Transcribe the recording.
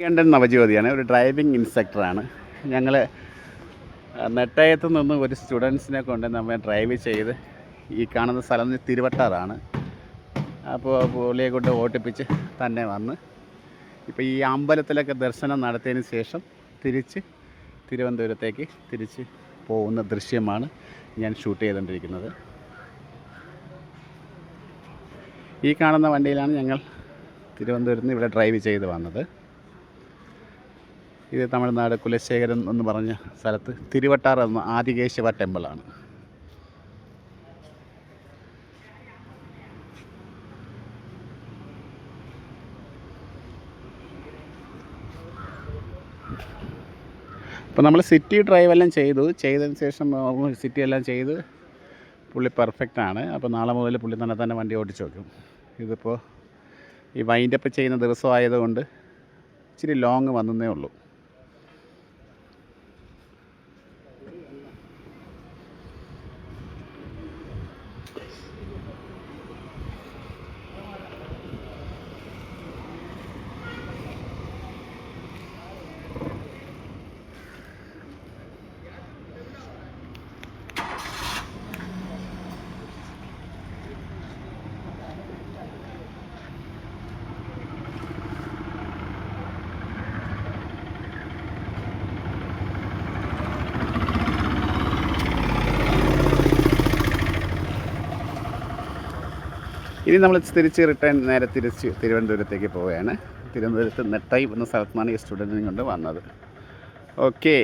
കണ്ടൻ നവജ്യോതിയാണ്, ഒരു ഡ്രൈവിംഗ് ഇൻസ്ട്രക്ടറാണ്. ഞങ്ങൾ നെട്ടയത്ത് നിന്ന് ഒരു സ്റ്റുഡൻസിനെ കൊണ്ട് നമ്മൾ ഡ്രൈവ് ചെയ്ത് ഈ കാണുന്ന സ്ഥലം തിരുവട്ടാറാണ്. അപ്പോൾ പുള്ളിയെ കൊണ്ട് ഓട്ടിപ്പിച്ച് തന്നെ വന്ന് ഇപ്പോൾ ഈ അമ്പലത്തിലൊക്കെ ദർശനം നടത്തിയതിന് ശേഷം തിരിച്ച് തിരുവനന്തപുരത്തേക്ക് തിരിച്ച് പോകുന്ന ദൃശ്യമാണ് ഞാൻ ഷൂട്ട് ചെയ്തുകൊണ്ടിരിക്കുന്നത്. ഈ കാണുന്ന വണ്ടിയിലാണ് ഞങ്ങൾ തിരുവനന്തപുരത്ത് നിന്ന് ഇവിടെ ഡ്രൈവ് ചെയ്ത് വന്നത്. ഇത് തമിഴ്നാട് കുലശേഖരം എന്ന് പറഞ്ഞ സ്ഥലത്ത് തിരുവട്ടാർ എന്ന ആദികേശവ ടെമ്പിളാണ്. അപ്പോൾ നമ്മൾ സിറ്റി ഡ്രൈവ് എല്ലാം ചെയ്തതിന് ശേഷം സിറ്റി എല്ലാം ചെയ്ത് പുള്ളി പെർഫെക്റ്റാണ്. അപ്പോൾ നാളെ മുതൽ പുള്ളി തന്നെ വണ്ടി ഓടിച്ച് വയ്ക്കും. ഇതിപ്പോൾ ഈ വൈൻഡപ്പ് ചെയ്യുന്ന ദിവസമായതുകൊണ്ട് ഇച്ചിരി ലോങ് വന്നേ ഉള്ളൂ. ഇനി നമ്മൾ നേരെ തിരിച്ച് തിരുവനന്തപുരത്തേക്ക് പോവുകയാണ്. തിരുവനന്തപുരത്ത് നെട്ടൈ എന്ന സ്ഥലത്താണ് ഈ സ്റ്റുഡൻറ്റിനെ കൊണ്ട് വന്നത്. ഓക്കേ.